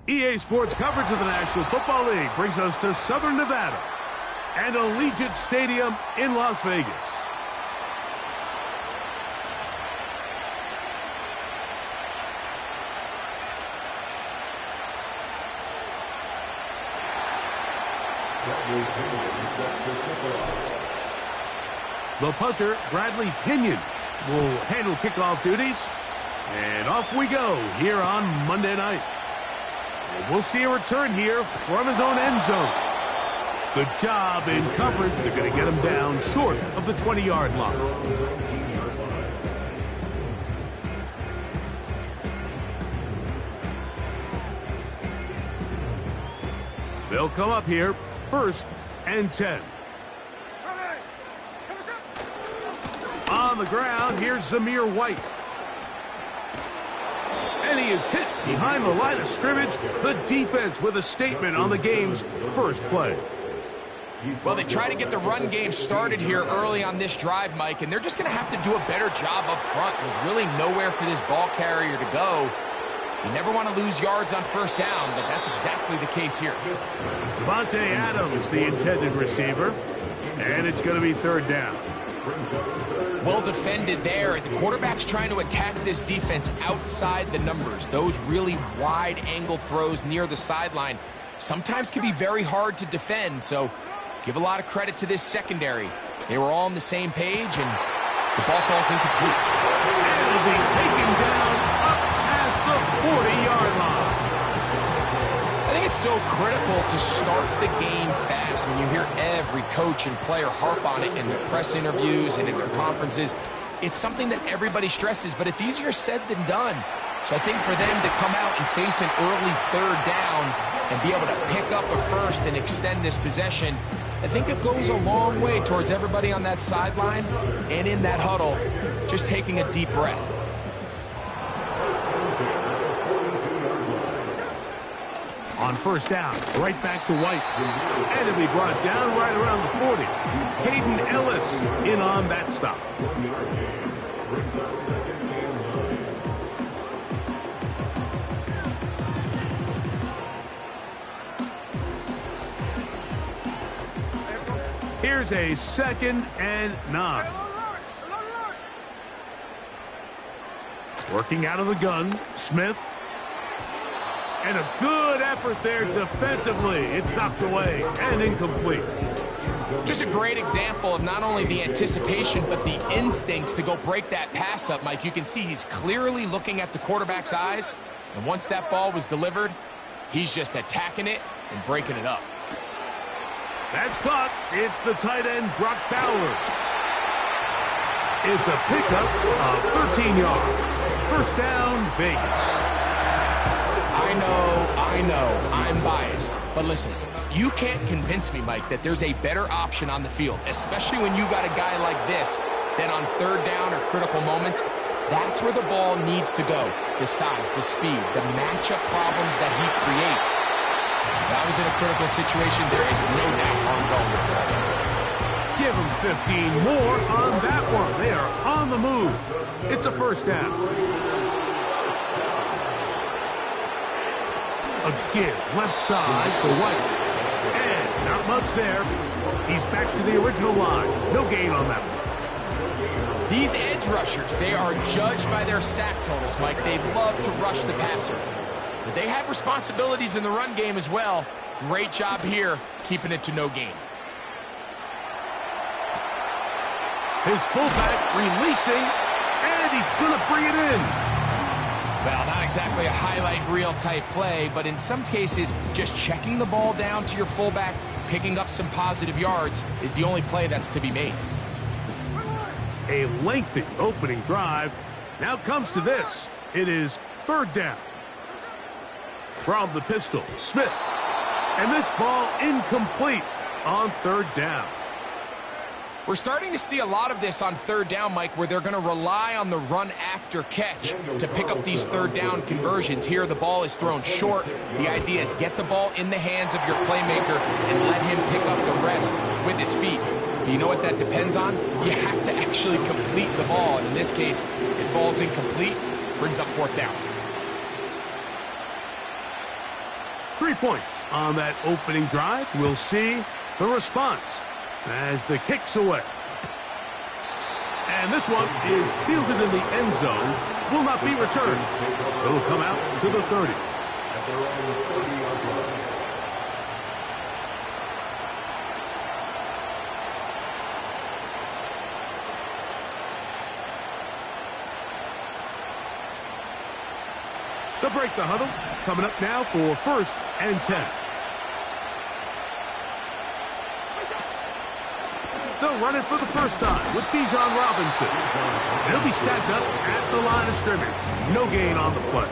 EA Sports coverage of the National Football League brings us to Southern Nevada and Allegiant Stadium in Las Vegas. The punter, Bradley Pinion, will handle kickoff duties. And off we go here on Monday night. And we'll see a return here from his own end zone. Good job in coverage. They're going to get him down short of the 20-yard line. They'll come up here, 1st and 10. On the ground, here's Zamir White. And he is hit behind the line of scrimmage. The defense with a statement on the game's first play. Well, they try to get the run game started here early on this drive, Mike, and they're just going to have to do a better job up front. There's really nowhere for this ball carrier to go. You never want to lose yards on 1st down, but that's exactly the case here. Devontae Adams, the intended receiver, and it's going to be 3rd down. Well defended there. The quarterback's trying to attack this defense outside the numbers. Those really wide angle throws near the sideline sometimes can be very hard to defend, so give a lot of credit to this secondary. They were all on the same page, and the ball falls incomplete. And it'll be taken down up past the 40-yard line. I think it's so critical to start the game fast. When you hear every coach and player harp on it in their press interviews and in their conferences, it's something that everybody stresses, but it's easier said than done. So I think for them to come out and face an early 3rd down and be able to pick up a 1st and extend this possession, I think it goes a long way towards everybody on that sideline and in that huddle just taking a deep breath. On 1st down, right back to White. And it'll be brought down right around the 40. Hayden Ellis in on that stop. Here's a 2nd and 9. Working out of the gun, Smith. And a good effort there defensively. It's knocked away and incomplete. Just a great example of not only the anticipation, but the instincts to go break that pass up, Mike. You can see he's clearly looking at the quarterback's eyes. And once that ball was delivered, he's just attacking it and breaking it up. That's caught. It's the tight end, Brock Bowers. It's a pickup of 13 yards. 1st down, Vegas. I know, I'm biased. But listen, you can't convince me, Mike, that there's a better option on the field, especially when you got a guy like this, than on 3rd down or critical moments. That's where the ball needs to go. The size, the speed, the matchup problems that he creates. That was in a critical situation. There is no doubt on going with that. Give them 15 more on that one. They are on the move. It's a 1st down. A give left side for White. And not much there. He's back to the original line. No gain on that one. These edge rushers, they are judged by their sack totals, Mike. They love to rush the passer. But they have responsibilities in the run game as well. Great job here, keeping it to no gain. His fullback releasing, and he's going to bring it in. Well, not exactly a highlight reel type play, but in some cases, just checking the ball down to your fullback, picking up some positive yards is the only play that's to be made. A lengthy opening drive. Now comes to this. It is 3rd down. From the pistol, Smith. And this ball incomplete on 3rd down. We're starting to see a lot of this on 3rd down, Mike, where they're going to rely on the run after catch to pick up these 3rd down conversions. Here, the ball is thrown short. The idea is get the ball in the hands of your playmaker and let him pick up the rest with his feet. Do you know what that depends on? You have to actually complete the ball. And in this case, it falls incomplete, brings up 4th down. 3 points on that opening drive. We'll see the response as the kick's away. And this one is fielded in the end zone. Will not be returned. So it'll come out to the 30. They'll break the huddle. Coming up now for 1st and 10. They'll run it for the first time with Bijan Robinson. And he'll be stacked up at the line of scrimmage. No gain on the play.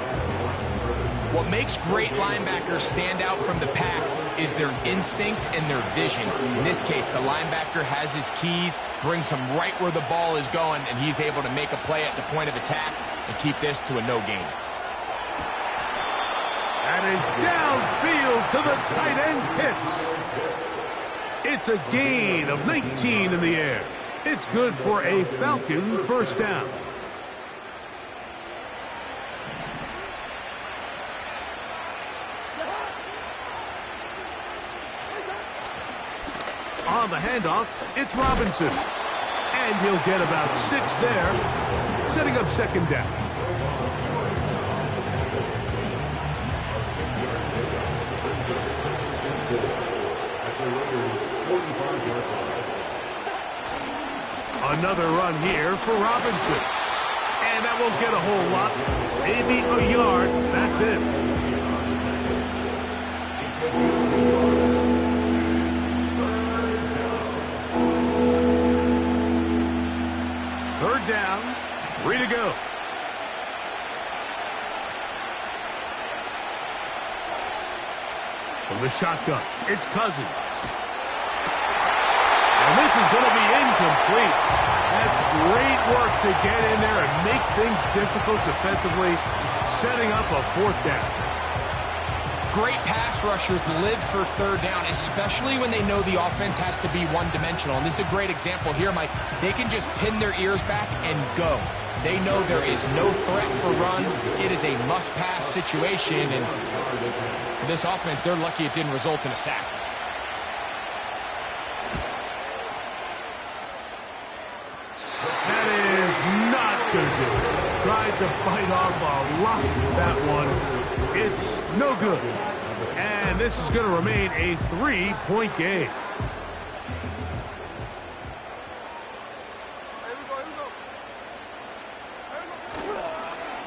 What makes great linebackers stand out from the pack is their instincts and their vision. In this case, the linebacker has his keys, brings him right where the ball is going, and he's able to make a play at the point of attack and keep this to a no gain. That is downfield to the tight end hits. It's a gain of 19 in the air. It's good for a Falcon first down. On the handoff, it's Robinson. And he'll get about 6 there, setting up 2nd down. Another run here for Robinson. And that won't get a whole lot. Maybe a yard. That's it. Third down. 3 to go. From the shotgun, it's Cousins. And this is going to be incomplete. That's great work to get in there and make things difficult defensively, setting up a 4th down. Great pass rushers live for 3rd down, especially when they know the offense has to be one-dimensional. And this is a great example here, Mike. They can just pin their ears back and go. They know there is no threat for run. It is a must-pass situation. And for this offense, they're lucky it didn't result in a sack. Tried to bite off a lot with that one. It's no good. And this is going to remain a 3-point game.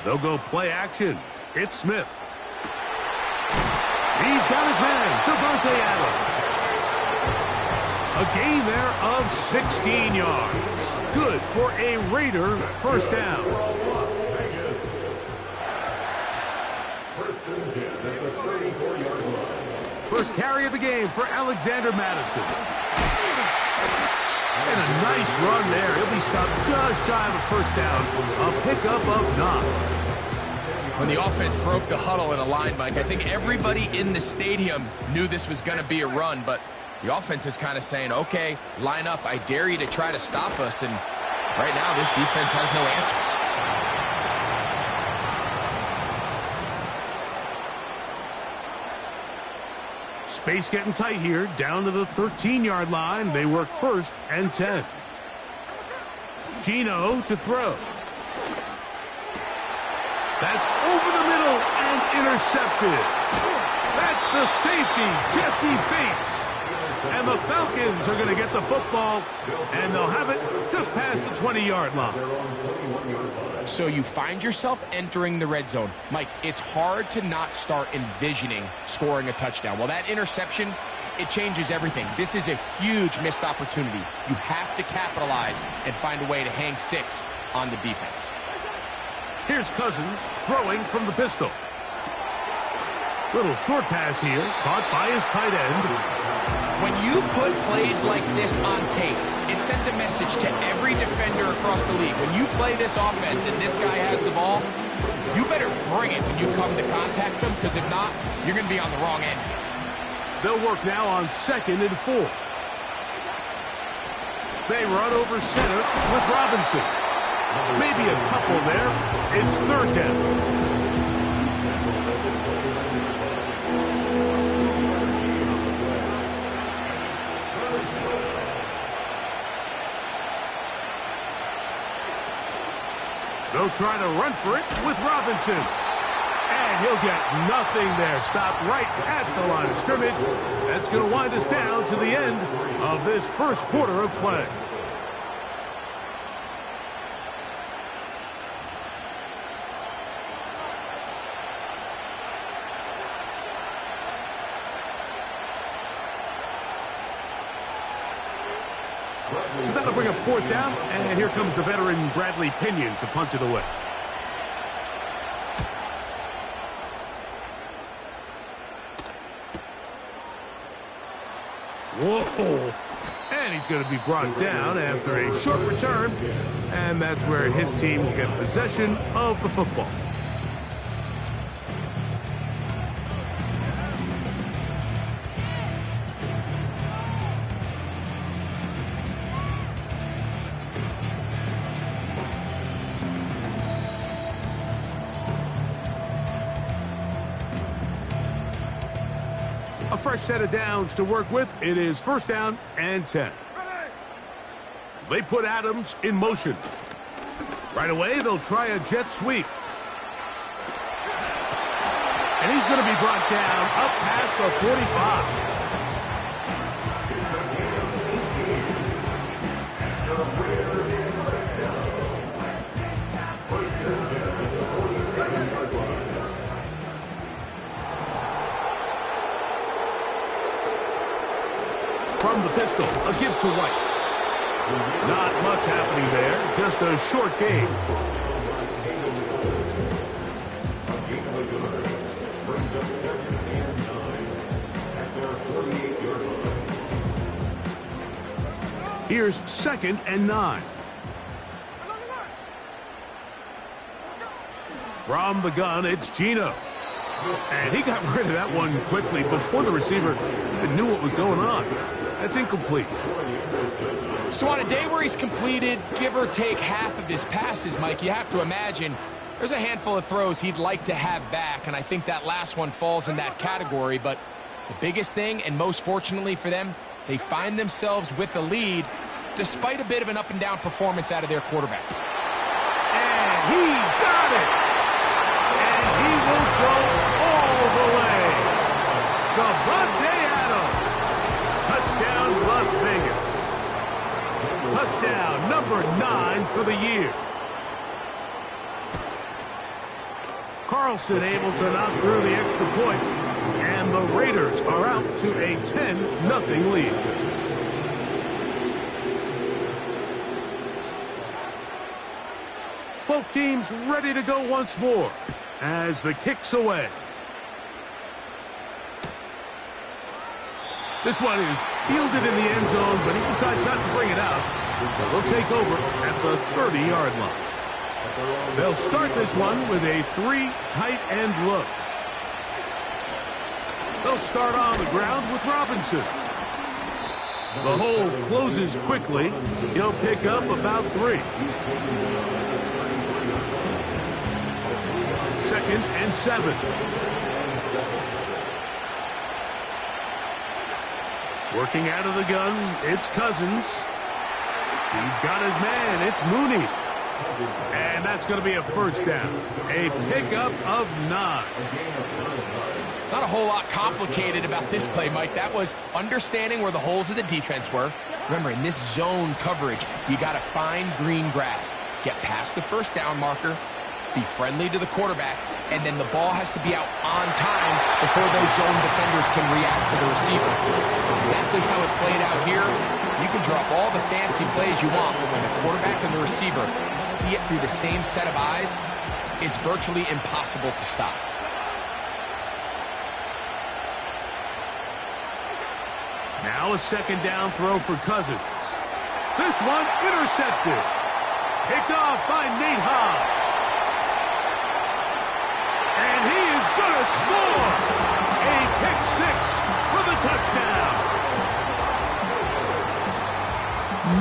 They'll go play action. It's Smith. He's got his man, Devontae Adams. A gain there of 16 yards. Good for a Raider first down. First carry of the game for Alexander Madison. And a nice run there. He'll be stopped just shy of a first down. A pickup of 9. When the offense broke the huddle in a line, Mike, I think everybody in the stadium knew this was going to be a run, but the offense is kind of saying, okay, line up. I dare you to try to stop us. And right now, this defense has no answers. Space getting tight here, down to the 13-yard line. They work 1st and 10. Gino to throw. That's over the middle and intercepted. That's the safety, Jesse Bates. And the Falcons are going to get the football, and they'll have it just past the 20-yard line. So you find yourself entering the red zone. Mike, it's hard to not start envisioning scoring a touchdown. Well, that interception, it changes everything. This is a huge missed opportunity. You have to capitalize and find a way to hang 6 on the defense. Here's Cousins throwing from the pistol. Little short pass here, caught by his tight end. When you put plays like this on tape, it sends a message to every defender across the league. When you play this offense and this guy has the ball, you better bring it when you come to contact him, because if not, you're going to be on the wrong end. They'll work now on 2nd and 4. They run over center with Robinson. Maybe a couple there. It's 3rd down. They'll try to run for it with Robinson. And he'll get nothing there. Stopped right at the line of scrimmage. That's going to wind us down to the end of this first quarter of play. So that'll bring up fourth down, and here comes the veteran Bradley Pinion to punch it away. Whoa! And he's going to be brought down after a short return, and that's where his team will get possession of the football. A fresh set of downs to work with. It is first down and 10. They put Adams in motion. Right away, they'll try a jet sweep. And he's going to be brought down up past the 45. From the pistol, a give to White. Not much happening there, just a short game. Here's 2nd and 9. From the gun, it's Gino. And he got rid of that one quickly before the receiver knew what was going on. That's incomplete. So on a day where he's completed, give or take half of his passes, Mike, you have to imagine there's a handful of throws he'd like to have back, and I think that last one falls in that category. But the biggest thing, and most fortunately for them, they find themselves with a lead despite a bit of an up-and-down performance out of their quarterback. And he's got it! And he will go all the way. Davante Adams. Touchdown, Las Vegas. Touchdown number 9 for the year. Carlson able to knock through the extra point, and the Raiders are out to a 10-0 lead. Both teams ready to go once more as the kick's away. This one is fielded in the end zone, but he decides not to bring it out. So they'll take over at the 30-yard line. They'll start this one with a 3 tight end look. They'll start on the ground with Robinson. The hole closes quickly. He'll pick up about 3. 2nd and 7. Working out of the gun, it's Cousins. He's got his man, it's Mooney. And that's going to be a first down. A pickup of 9. Not a whole lot complicated about this play, Mike. That was understanding where the holes of the defense were. Remember, in this zone coverage, you got to find green grass. Get past the first down marker, be friendly to the quarterback, and then the ball has to be out on time before those zone defenders can react to the receiver. That's exactly how it played out here. You can drop all the fancy plays you want, but when the quarterback and the receiver see it through the same set of eyes, it's virtually impossible to stop. Now a 2nd down throw for Cousins. This one intercepted. Picked off by Nate Hobbs. And he is going to score. A pick 6 for the touchdown.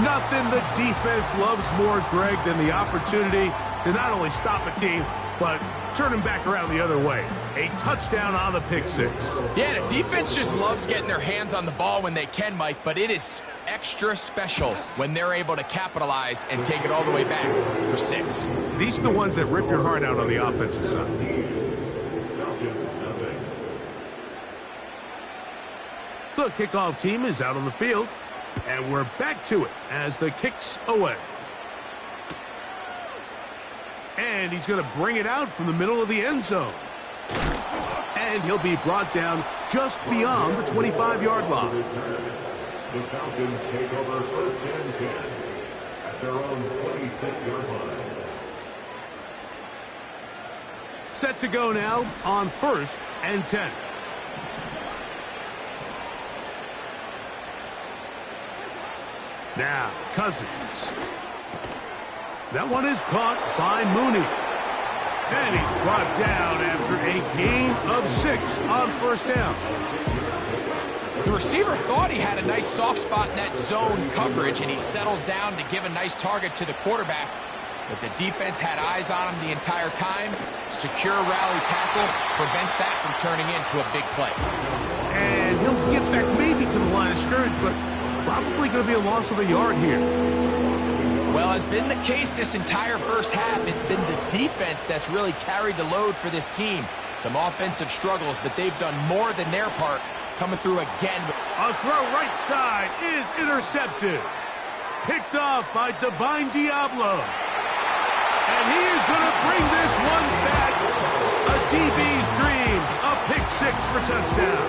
Nothing the defense loves more, Greg, than the opportunity to not only stop a team, but turn them back around the other way. A touchdown on the pick six. Yeah, the defense just loves getting their hands on the ball when they can, Mike, but it is extra special when they're able to capitalize and take it all the way back for 6. These are the ones that rip your heart out on the offensive side. The kickoff team is out on the field, and we're back to it as the kick's away. And he's going to bring it out from the middle of the end zone. And he'll be brought down just beyond the 25-yard line. The Falcons take over first and 10 at their own 26-yard line. Set to go now on first and 10. Now, Cousins. That one is caught by Mooney. And he's brought down after a gain of 6 on first down. The receiver thought he had a nice soft spot in that zone coverage, and he settles down to give a nice target to the quarterback. But the defense had eyes on him the entire time. Secure rally tackle prevents that from turning into a big play. And he'll get back maybe to the line of scrimmage, but probably going to be a loss of a yard here. Well, has been the case this entire first half. It's been the defense that's really carried the load for this team. Some offensive struggles, but they've done more than their part, coming through again. A throw right side is intercepted. Picked off by Divine Diablo. And he is going to bring this one back. A DB's dream. A pick 6 for touchdown.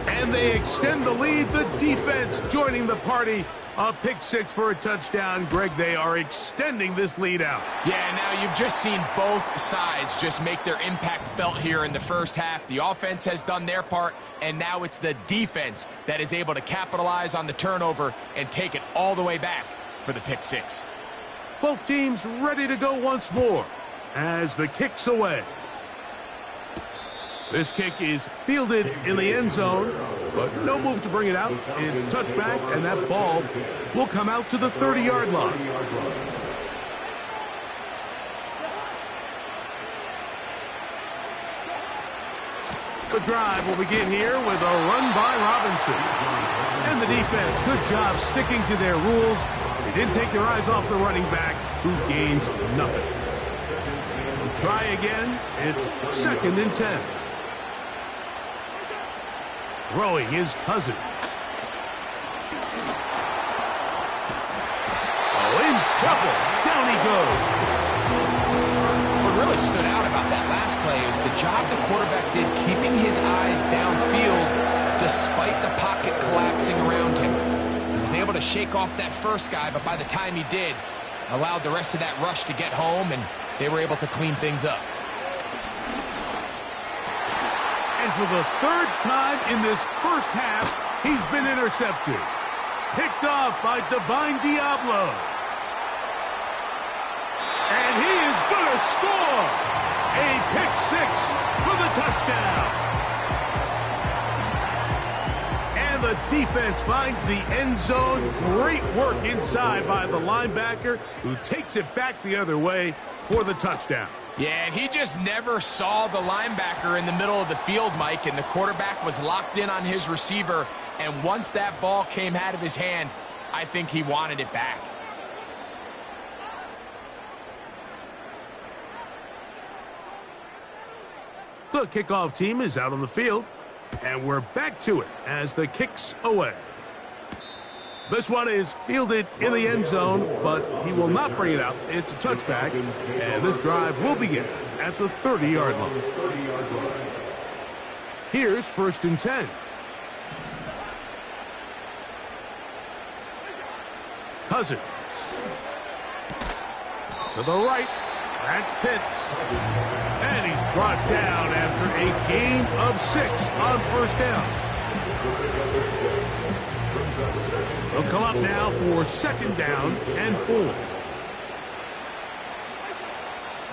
And they extend the lead. The defense joining the party. A pick 6 for a touchdown. Greg, they are extending this lead out. Yeah, now you've just seen both sides just make their impact felt here in the first half. The offense has done their part, and now it's the defense that is able to capitalize on the turnover and take it all the way back for the pick 6. Both teams ready to go once more as the kick's away. This kick is fielded in the end zone, but no move to bring it out. It's touchback, and that ball will come out to the 30-yard line. The drive will begin here with a run by Robinson. And the defense, good job sticking to their rules. They didn't take their eyes off the running back, who gains nothing. We'll try again. It's second and 10. Throwing his Cousins. Oh, in trouble. Down he goes. What really stood out about that last play is the job the quarterback did keeping his eyes downfield despite the pocket collapsing around him. He was able to shake off that first guy, but by the time he did, allowed the rest of that rush to get home, and they were able to clean things up. And for the third time in this first half, he's been intercepted. Picked off by Divine Diablo. And he is going to score. A pick 6 for the touchdown. And the defense finds the end zone. Great work inside by the linebacker, who takes it back the other way for the touchdown. Yeah, and he just never saw the linebacker in the middle of the field, Mike, and the quarterback was locked in on his receiver, and once that ball came out of his hand, I think he wanted it back. The kickoff team is out on the field, and we're back to it as the kick's away. This one is fielded in the end zone, but he will not bring it out. It's a touchback, and this drive will begin at the 30-yard line. Here's first and 10. Cousins. To the right. That's Pitts. And he's brought down after a gain of 6 on first down. They'll come up now for second down and 4.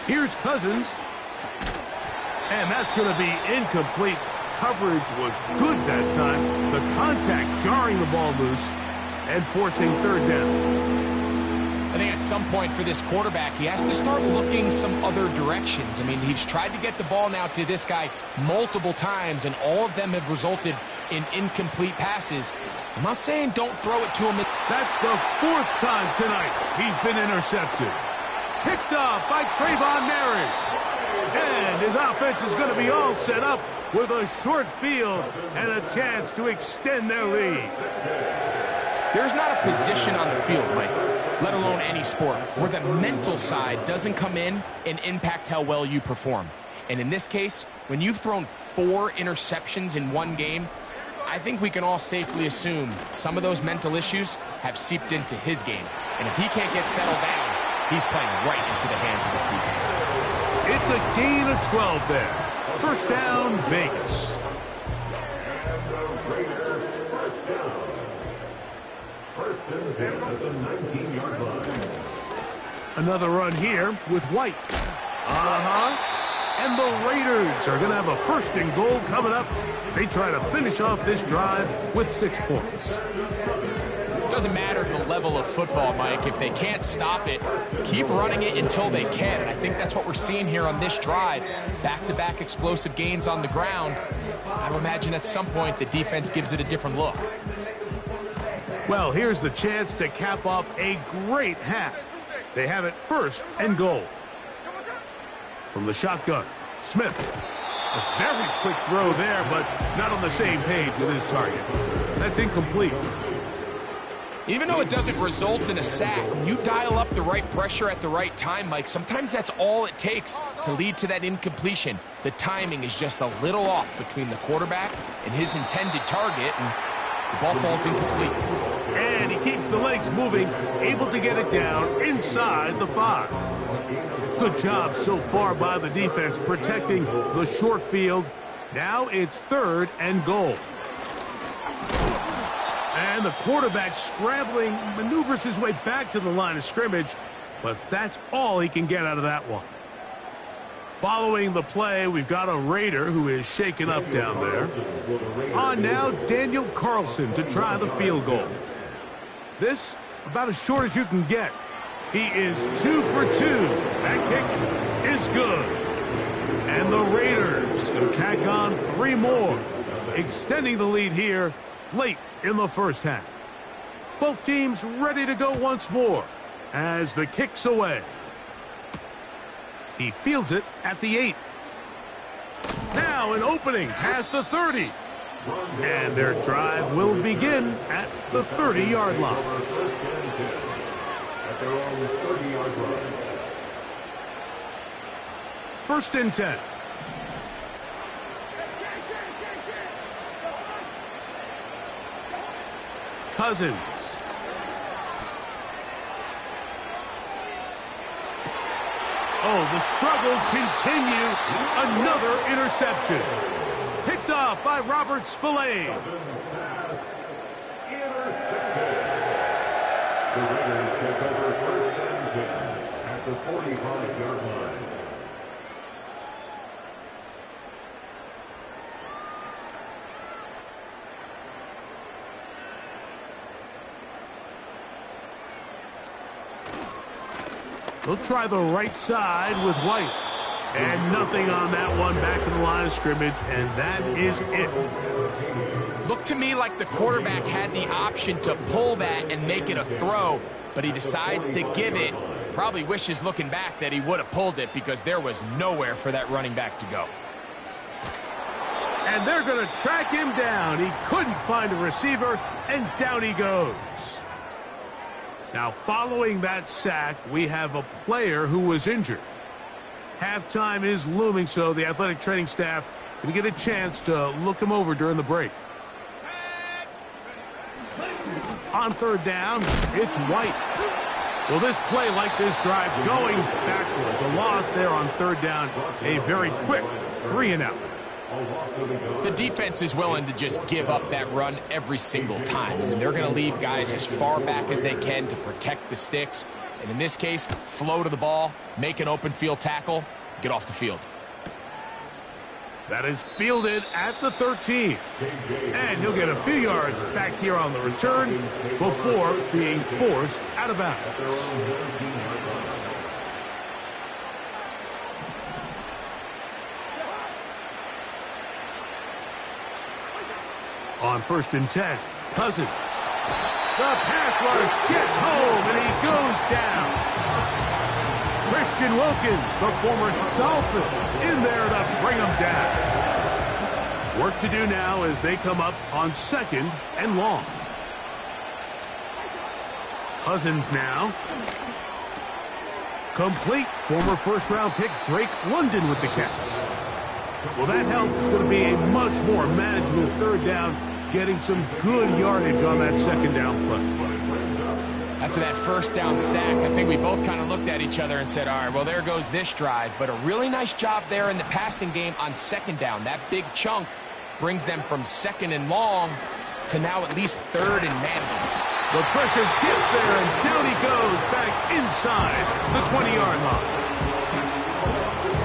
Here's Cousins. And that's going to be incomplete. Coverage was good that time. The contact jarring the ball loose and forcing third down. I think at some point for this quarterback, he has to start looking some other directions. I mean, he's tried to get the ball now to this guy multiple times, and all of them have resulted in incomplete passes. I'm not saying don't throw it to him. That's the 4th time tonight he's been intercepted. Picked off by Trayvon Merritt. And his offense is going to be all set up with a short field and a chance to extend their lead. There's not a position on the field, Mike, let alone any sport, where the mental side doesn't come in and impact how well you perform. And in this case, when you've thrown 4 interceptions in one game, I think we can all safely assume some of those mental issues have seeped into his game. And if he can't get settled down, he's playing right into the hands of this defense. It's a gain of 12 there. First down, Vegas. And the Raiders first down. First and 10 at the 19-yard line. Another run here with White. And the Raiders are going to have a 1st and goal coming up. They try to finish off this drive with 6 points. Doesn't matter the level of football, Mike. If they can't stop it, keep running it until they can. And I think that's what we're seeing here on this drive. Back-to-back explosive gains on the ground. I would imagine at some point the defense gives it a different look. Well, here's the chance to cap off a great half. They have it 1st and goal. From the shotgun, Smith. A very quick throw there, but not on the same page with his target. That's incomplete. Even though it doesn't result in a sack, when you dial up the right pressure at the right time, Mike, sometimes that's all it takes to lead to that incompletion. The timing is just a little off between the quarterback and his intended target, and the ball falls incomplete. And he keeps the legs moving, able to get it down inside the 5. Good job so far by the defense protecting the short field. Now it's 3rd and goal. And the quarterback scrambling, maneuvers his way back to the line of scrimmage, but that's all he can get out of that one. Following the play, we've got a Raider who is shaken up down there. On now, Daniel Carlson to try the field goal. This, about as short as you can get. He is 2 for 2. That kick is good. And the Raiders going to tack on 3 more, extending the lead here late in the 1st half. Both teams ready to go once more as the kick's away. He fields it at the 8. Now an opening past the 30. And their drive will begin at the 30-yard line. At their own 30-yard line. 1st and 10. Cousins. Oh, the struggles continue. Another interception. Picked off by Robert Spillane. Intercepted. The Raiders take over 1st and 10 at the 45-yard line. They'll try the right side with White. And nothing on that one, back to the line of scrimmage, and that is it. Looked to me like the quarterback had the option to pull that and make it a throw, but he decides to give it. Probably wishes looking back that he would have pulled it because there was nowhere for that running back to go. And they're going to track him down. He couldn't find a receiver, and down he goes. Now, following that sack, we have a player who was injured. Halftime is looming, so the athletic training staff going to get a chance to look him over during the break. On 3rd down, it's White. Well, this play, like this drive, going backwards. A loss there on 3rd down. A very quick 3-and-out. The defense is willing to just give up that run every single time. I mean, they're going to leave guys as far back as they can to protect the sticks. And in this case, flow to the ball, make an open field tackle, get off the field. That is fielded at the 13. And he'll get a few yards back here on the return before being forced out of bounds. On 1st and 10, Cousins. The pass rush gets home, and he goes down. Christian Wilkins, the former Dolphin, in there to bring him down. Work to do now as they come up on 2nd and long. Cousins now. Complete. Former first-round pick Drake London with the catch. Well, that helps. It's going to be a much more manageable 3rd down, getting some good yardage on that 2nd down play. After that 1st down sack, I think we both kind of looked at each other and said, all right, well, there goes this drive. But a really nice job there in the passing game on 2nd down. That big chunk brings them from 2nd and long to now at least 3rd and manageable. The pressure gets there, and down he goes back inside the 20-yard line.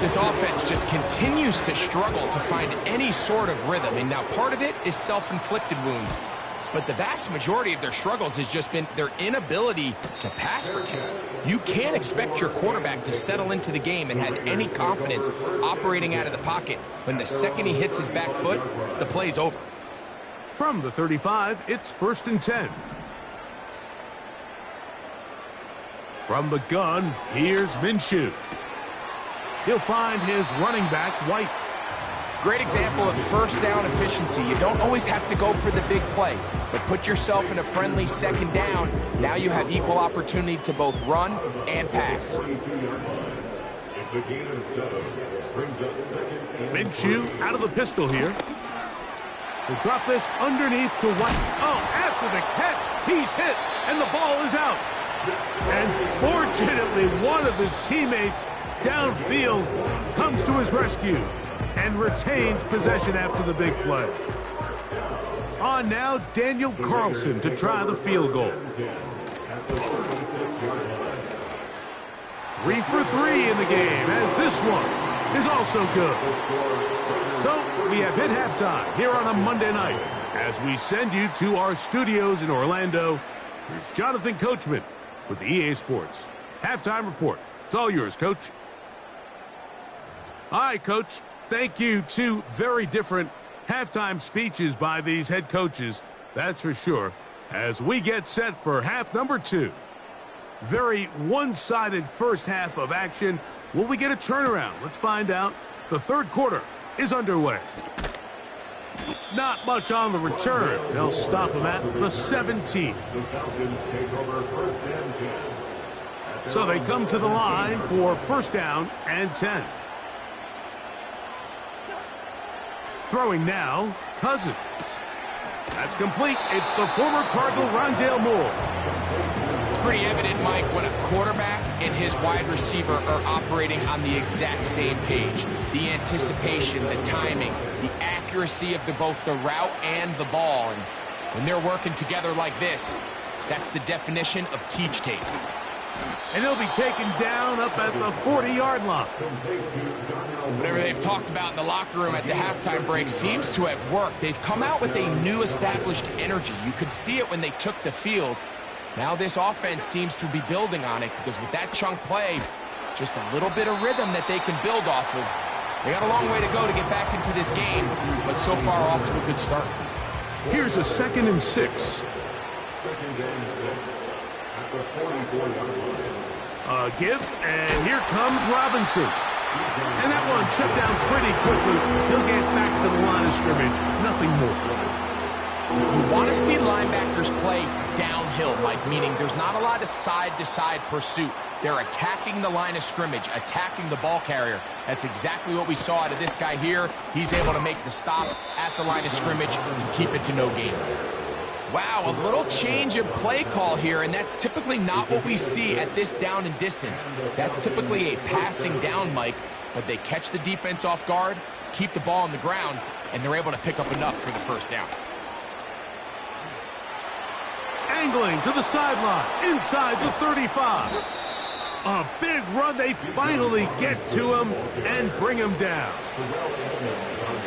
This offense just continues to struggle to find any sort of rhythm. And now part of it is self-inflicted wounds. But the vast majority of their struggles has just been their inability to pass protect. You can't expect your quarterback to settle into the game and have any confidence operating out of the pocket. When the second he hits his back foot, the play's over. From the 35, it's 1st and 10. From the gun, here's Minshew. He'll find his running back, White. Great example of 1st down efficiency. You don't always have to go for the big play, but put yourself in a friendly 2nd down. Now you have equal opportunity to both run and pass. Minshew out of the pistol here. We'll drop this underneath to White. Oh, after the catch, he's hit, and the ball is out. And fortunately, one of his teammates downfield comes to his rescue and retains possession after the big play. On now, Daniel Carlson to try the field goal. 3 for 3 in the game, as this one is also good. So we have hit halftime here on a Monday night. As we send you to our studios in Orlando, here's Jonathan Coachman with the EA Sports Halftime Report. It's all yours, Coach. All right, Coach. Thank you. 2 very different halftime speeches by these head coaches, that's for sure, as we get set for half number 2. Very one-sided first half of action. Will we get a turnaround? Let's find out. The 3rd quarter is underway. Not much on the return. They'll stop him at the 17. So they come to the line for 1st down and 10. Throwing now, Cousins. That's complete. It's the former Cardinal Rondale Moore. It's pretty evident, Mike, when a quarterback and his wide receiver are operating on the exact same page. The anticipation, the timing, the accuracy of both the route and the ball. And when they're working together like this, that's the definition of teach tape. And he'll be taken down up at the 40-yard line. Whatever they've talked about in the locker room at the halftime break seems to have worked. They've come out with a new established energy. You could see it when they took the field. Now this offense seems to be building on it because with that chunk play, just a little bit of rhythm that they can build off of. They got a long way to go to get back into this game, but so far off to a good start. Here's a 2nd and 6. A give, and here comes Robinson. And that one shut down pretty quickly. He'll get back to the line of scrimmage. Nothing more. You want to see linebackers play downhill, Mike, meaning there's not a lot of side-to-side pursuit. They're attacking the line of scrimmage, attacking the ball carrier. That's exactly what we saw out of this guy here. He's able to make the stop at the line of scrimmage and keep it to no gain. Wow, a little change of play call here, and that's typically not what we see at this down and distance. That's typically a passing down, Mike, but they catch the defense off guard, keep the ball on the ground, and they're able to pick up enough for the 1st down. Angling to the sideline, inside the 35. A big run. They finally get to him and bring him down.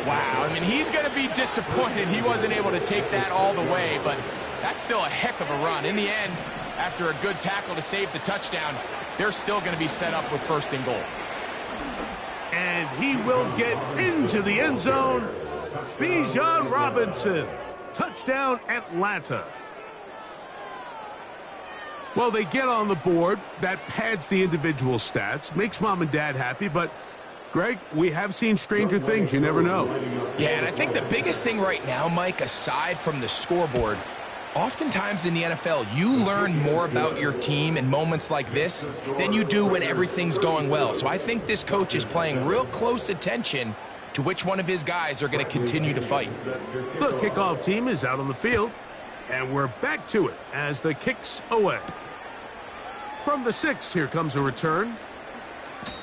Wow, I mean, he's going to be disappointed he wasn't able to take that all the way, but that's still a heck of a run. In the end, after a good tackle to save the touchdown, they're still going to be set up with 1st and goal. And he will get into the end zone. Bijan Robinson. Touchdown, Atlanta. Well, they get on the board. That pads the individual stats, makes mom and dad happy, but Greg, we have seen stranger things. You never know. Yeah, and I think the biggest thing right now, Mike, aside from the scoreboard, oftentimes in the NFL, you learn more about your team in moments like this than you do when everything's going well. So I think this coach is paying real close attention to which one of his guys are going to continue to fight. The kickoff team is out on the field, and we're back to it as the kick's away. From the 6, here comes a return.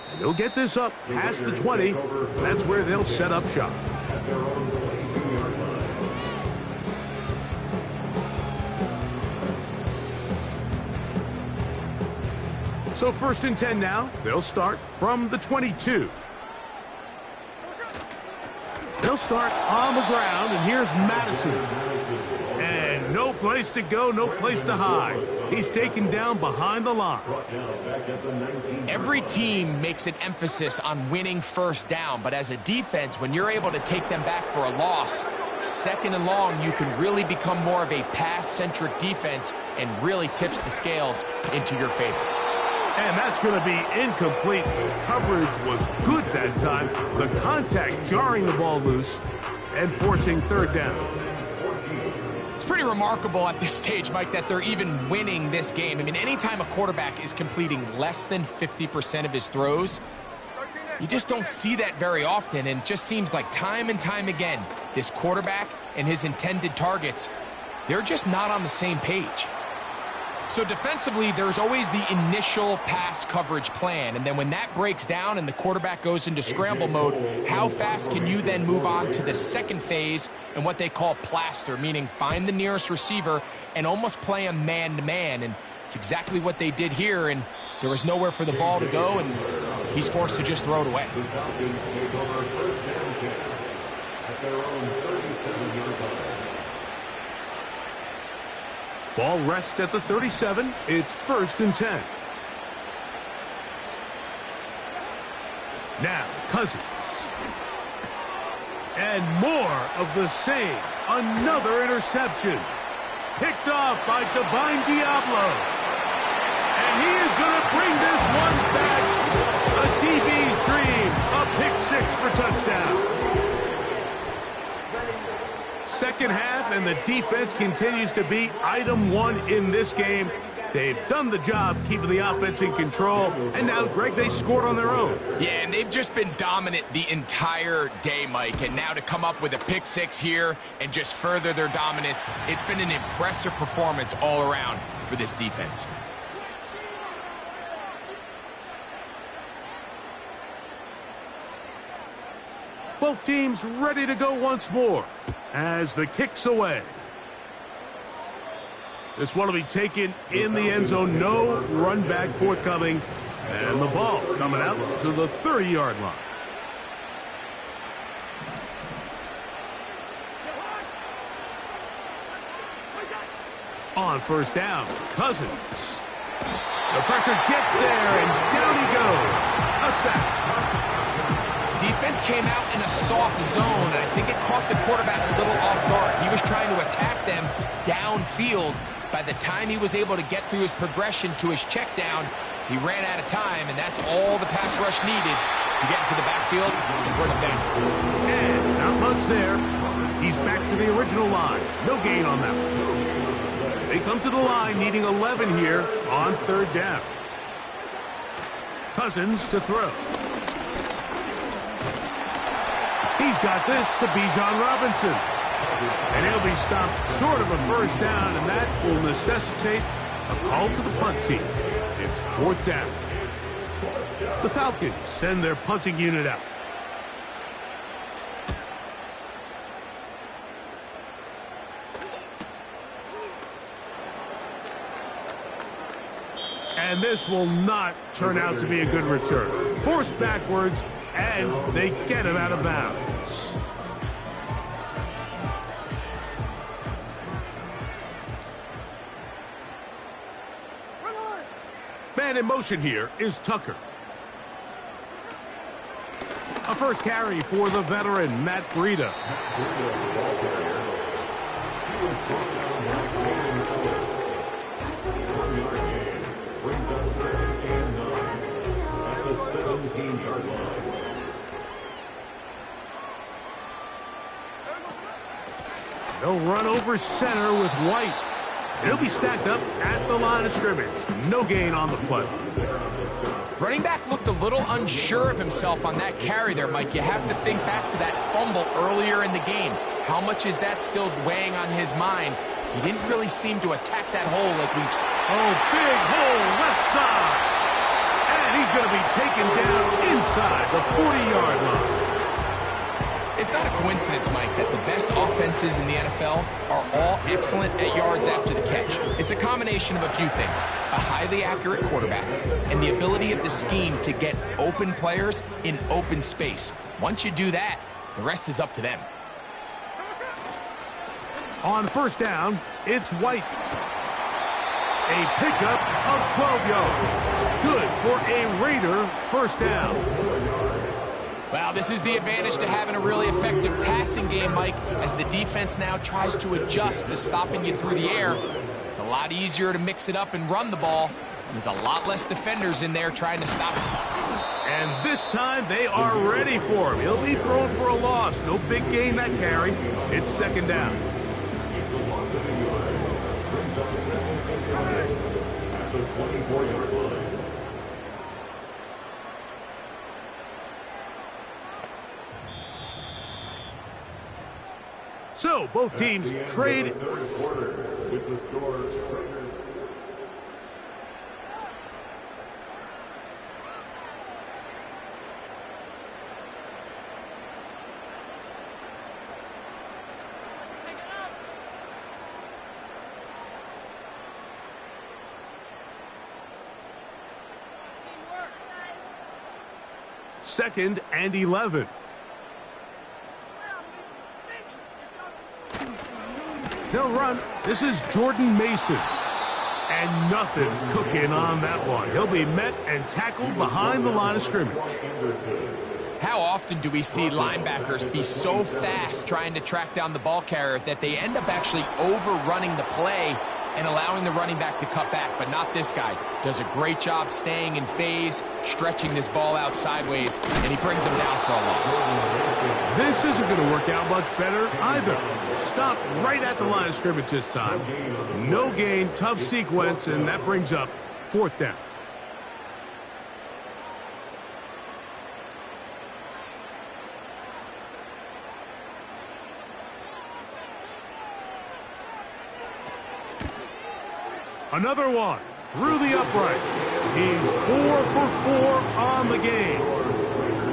And they'll get this up past the 20. And that's where they'll set up shop. So 1st and 10 now. They'll start from the 22. They'll start on the ground, and here's Madison. And no place to go, no place to hide. He's taken down behind the line. Every team makes an emphasis on winning 1st down, but as a defense, when you're able to take them back for a loss, 2nd and long, you can really become more of a pass-centric defense and really tips the scales into your favor. And that's going to be incomplete. Coverage was good that time. The contact jarring the ball loose and forcing 3rd down. It's pretty remarkable at this stage, Mike, that they're even winning this game. I mean, anytime a quarterback is completing less than 50% of his throws, you just don't see that very often. And it just seems like time and time again, this quarterback and his intended targets, they're just not on the same page. So defensively, there's always the initial pass coverage plan. And then when that breaks down and the quarterback goes into scramble mode, how fast can you then move on to the 2nd phase and what they call plaster, meaning find the nearest receiver and almost play him man-to-man. And it's exactly what they did here, and there was nowhere for the ball to go, and he's forced to just throw it away. Ball rests at the 37. It's 1st and 10. Now, Cousins. And more of the same. Another interception. Picked off by Divine Diablo. And he is going to bring this one back. A DB's dream. A pick 6 for touchdown. 2nd half, and the defense continues to be item 1 in this game. They've done the job keeping the offense in control, and now, Greg, they scored on their own. Yeah, and they've just been dominant the entire day, Mike, and now to come up with a pick 6 here and just further their dominance, it's been an impressive performance all around for this defense. Both teams ready to go once more as the kick's away. This one will be taken in the end zone. No run back forthcoming. And the ball coming out to the 30-yard line. On 1st down, Cousins. The pressure gets there, and down he goes. A sack. Defense came out in a soft zone, and I think it caught the quarterback a little off guard. He was trying to attack them downfield. By the time he was able to get through his progression to his check down, he ran out of time, and that's all the pass rush needed to get into the backfield and bring him down. And not much there. He's back to the original line. No gain on that one. They come to the line needing 11 here on 3rd down. Cousins to throw. He's got this to Bijan Robinson. And he'll be stopped short of a 1st down, and that will necessitate a call to the punt team. It's 4th down. The Falcons send their punting unit out. And this will not turn out to be a good return. Forced backwards, and they get him out of bounds. Man in motion here is Tucker. A first carry for the veteran, Matt Breida. Brings up 2nd and 9 at the 17-yard line. They'll run over center with White. He'll be stacked up at the line of scrimmage. No gain on the play. Running back looked a little unsure of himself on that carry there, Mike. You have to think back to that fumble earlier in the game. How much is that still weighing on his mind? He didn't really seem to attack that hole like we've seen. Oh, big hole left side. And he's going to be taken down inside the 40-yard line. It's not a coincidence, Mike, that the best offenses in the NFL are all excellent at yards after the catch. It's a combination of a few things. A highly accurate quarterback and the ability of the scheme to get open players in open space. Once you do that, the rest is up to them. On first down, it's White. A pickup of 12 yards. Good for a Raider first down. Well, this is the advantage to having a really effective passing game, Mike, as the defense now tries to adjust to stopping you through the air. It's a lot easier to mix it up and run the ball. There's a lot less defenders in there trying to stop him. And this time they are ready for him. He'll be thrown for a loss. No big gain that carry. It's 2nd down. It's the loss of a yard. Brings up 2nd and 9 at the 24-yard line. So both teams trade. Third quarter with the score Raiders. Second and 11. They'll run. This is Jordan Mason. And nothing cooking on that one. He'll be met and tackled behind the line of scrimmage. How often do we see linebackers be so fast trying to track down the ball carrier that they end up actually overrunning the play and allowing the running back to cut back? But not this guy. Does a great job staying in phase, stretching this ball out sideways, and he brings him down for a loss. This isn't going to work out much better either. Stop right at the line of scrimmage this time. No gain, tough sequence, and that brings up 4th down. Another one through the uprights. He's 4 for 4 on the game.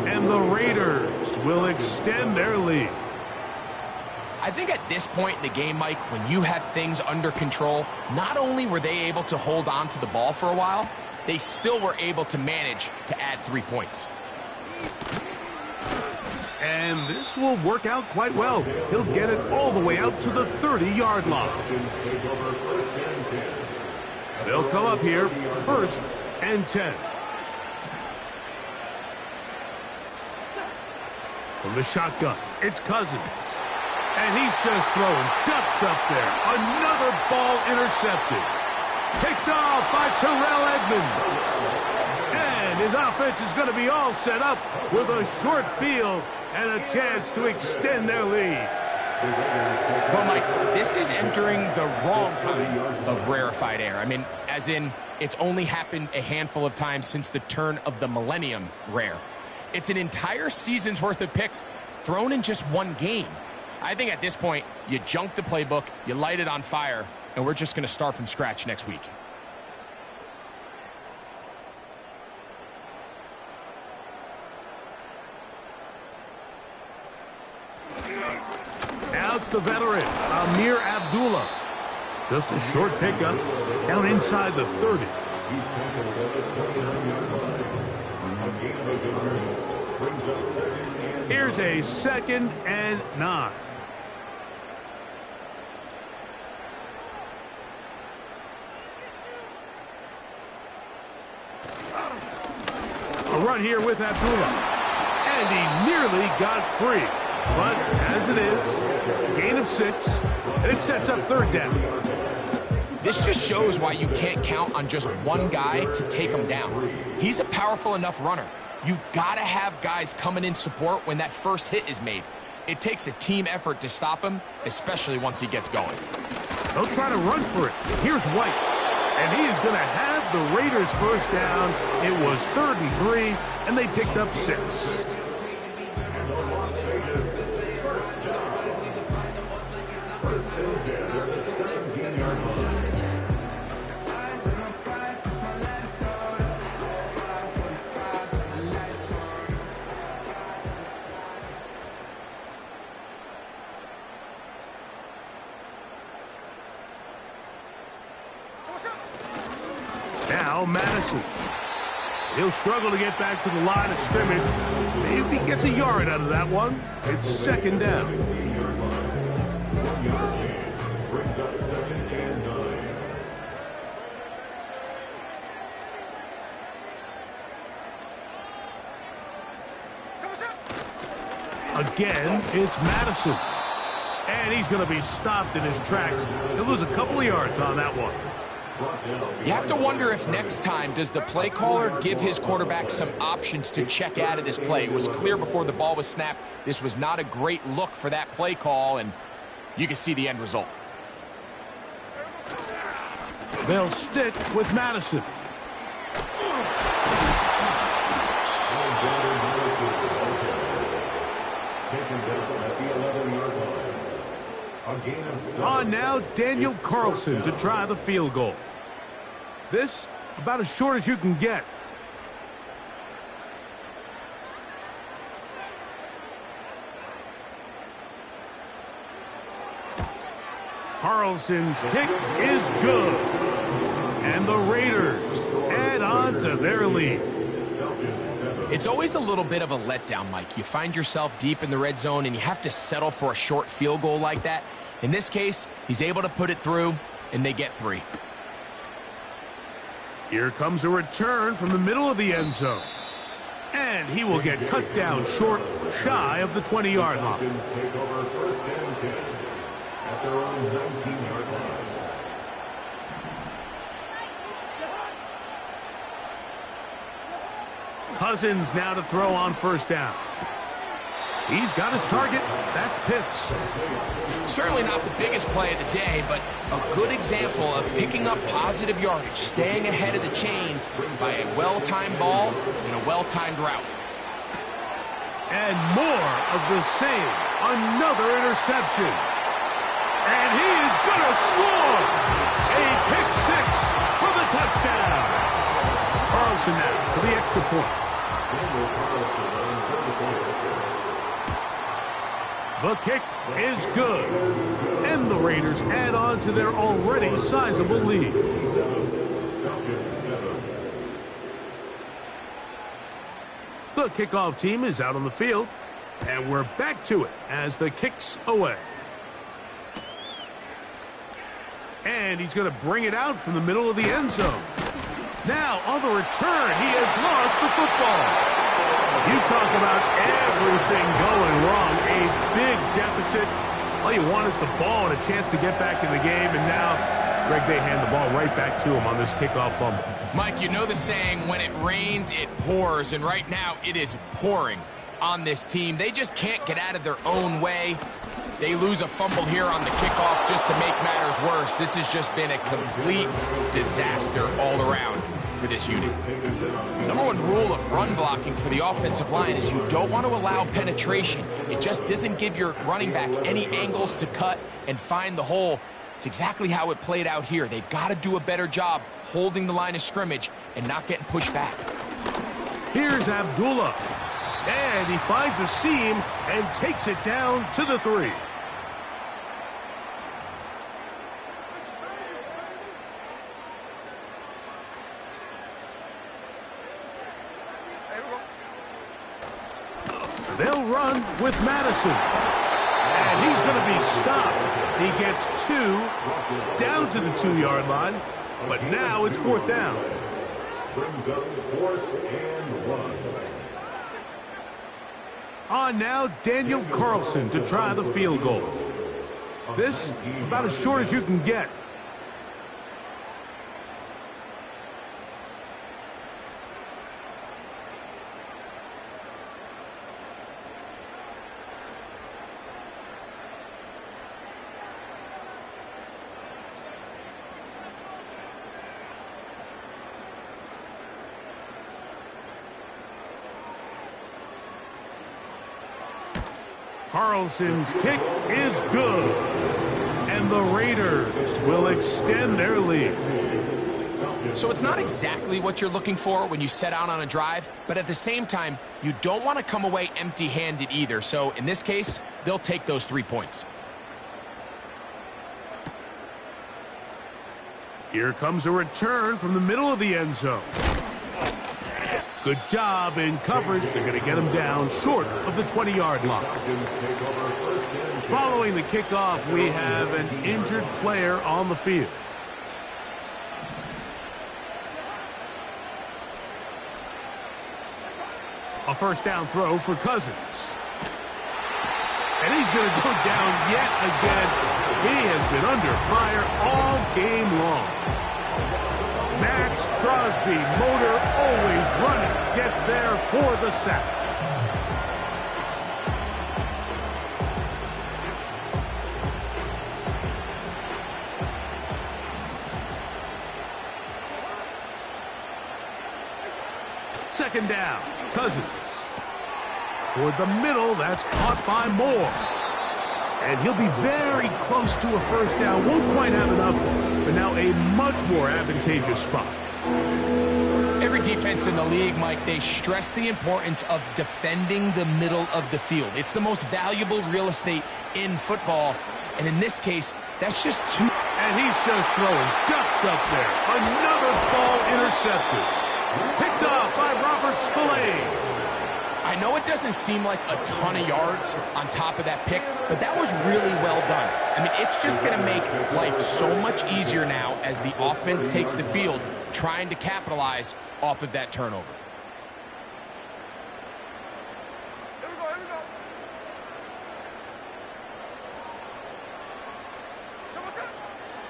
And the Raiders will extend their lead. I think at this point in the game, Mike, when you have things under control, not only were they able to hold on to the ball for a while, they still were able to manage to add 3 points. And this will work out quite well. He'll get it all the way out to the 30-yard line. They'll come up here, 1st and 10. From the shotgun, it's Cousins. And he's just throwing ducks up there. Another ball intercepted. Picked off by Terrell Edmonds. And his offense is going to be all set up with a short field and a chance to extend their lead. Well, Mike, this is entering the wrong kind of rarefied air. I mean, as in, it's only happened a handful of times since the turn of the millennium rare. It's an entire season's worth of picks thrown in just one game. I think at this point, you junk the playbook, you light it on fire, and we're just going to start from scratch next week. Now it's the veteran, Amir Abdullah. Just a short pickup down inside the 30. He's tackled at the 29-yard line. A gain of a yard brings up 2nd and 9. Here's a 2nd and 9. A run here with Abdullah. And he nearly got free. But as it is, gain of 6, and it sets up 3rd down. This just shows why you can't count on just one guy to take him down. He's a powerful enough runner. You gotta have guys coming in support when that first hit is made. It takes a team effort to stop him, especially once he gets going. They'll try to run for it. Here's White. And he is going to have the Raiders first down. It was 3rd and 3, and they picked up 6. Now Madison. He'll struggle to get back to the line of scrimmage. Maybe he gets a yard out of that one. It's 2nd down. Brings up 2nd and 9. Again, it's Madison. And he's going to be stopped in his tracks. He'll lose a couple of yards on that one. You have to wonder if next time does the play caller give his quarterback some options to check out of this play. It was clear before the ball was snapped. This was not a great look for that play call, and you can see the end result. They'll stick with Madison. On now, Daniel Carlson to try the field goal. This, about as short as you can get. Carlson's kick is good. And the Raiders add on to their lead. It's always a little bit of a letdown, Mike. You find yourself deep in the red zone and you have to settle for a short field goal like that. In this case, he's able to put it through, and they get 3. Here comes a return from the middle of the end zone. And he will get cut down short, shy of the 20-yard line. Take over 1st and 10 at their own 19-yard line. Cousins now to throw on 1st down. He's got his target. That's Pitts. Certainly not the biggest play of the day, but a good example of picking up positive yardage, staying ahead of the chains by a well-timed ball and a well-timed route. And more of the same. Another interception. And he is going to score. A pick 6 for the touchdown. Carlson now for the extra point. The kick is good. And the Raiders add on to their already sizable lead. The kickoff team is out on the field. And we're back to it as the kick's away. And he's going to bring it out from the middle of the end zone. Now, on the return, he has lost the football. You talk about everything going wrong. A big deficit. All you want is the ball and a chance to get back in the game. And now, Greg, they hand the ball right back to him on this kickoff fumble. Mike, you know the saying, when it rains, it pours. And right now, it is pouring on this team. They just can't get out of their own way. They lose a fumble here on the kickoff just to make matters worse. This has just been a complete disaster all around for this unit. Number one rule of run blocking for the offensive line is you don't want to allow penetration. It just doesn't give your running back any angles to cut and find the hole. It's exactly how it played out here. They've got to do a better job holding the line of scrimmage and not getting pushed back. Here's Abdullah. And he finds a seam and takes it down to the 3. They'll run with Madison. And he's going to be stopped. He gets 2 down to the 2-yard line. But now it's 4th down. Brings up 4th and 1. On now, Daniel Carlson to try the field goal. This about as short as you can get. Carlson's kick is good. And the Raiders will extend their lead. So it's not exactly what you're looking for when you set out on a drive, but at the same time, you don't want to come away empty-handed either. So in this case, they'll take those 3 points. Here comes a return from the middle of the end zone. Good job in coverage. They're going to get him down short of the 20-yard line. Following the kickoff, we have an injured player on the field. A first down throw for Cousins. And he's going to go down yet again. He has been under fire all game long. Max Crosby, motor always running, gets there for the sack. Second down, Cousins. Toward the middle, that's caught by Moore. And he'll be very close to a first down. Won't quite have enough, but now a much more advantageous spot. Every defense in the league, Mike, they stress the importance of defending the middle of the field. It's the most valuable real estate in football. And in this case, that's just too... And he's just throwing ducks up there. Another ball intercepted. Picked off by Robert Spillane. I know it doesn't seem like a ton of yards on top of that pick, but that was really well done. I mean, it's just going to make life so much easier now as the offense takes the field, trying to capitalize off of that turnover.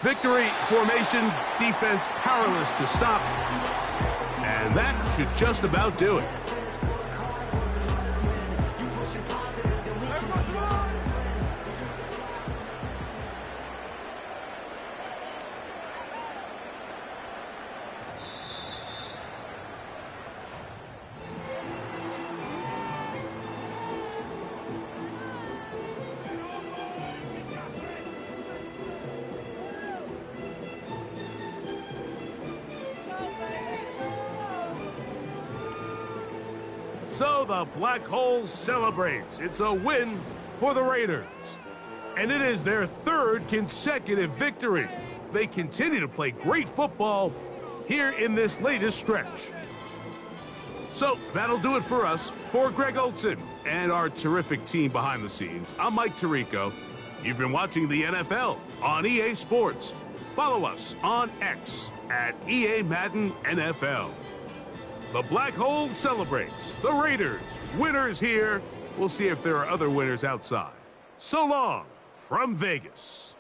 Victory formation, defense powerless to stop. And that should just about do it. So the Black Hole celebrates. It's a win for the Raiders. And it is their 3rd consecutive victory. They continue to play great football here in this latest stretch. So that'll do it for us. For Greg Olson and our terrific team behind the scenes, I'm Mike Tirico. You've been watching the NFL on EA Sports. Follow us on X at EA Madden NFL. The Black Hole celebrates. The Raiders, winners here. We'll see if there are other winners outside. So long from Vegas.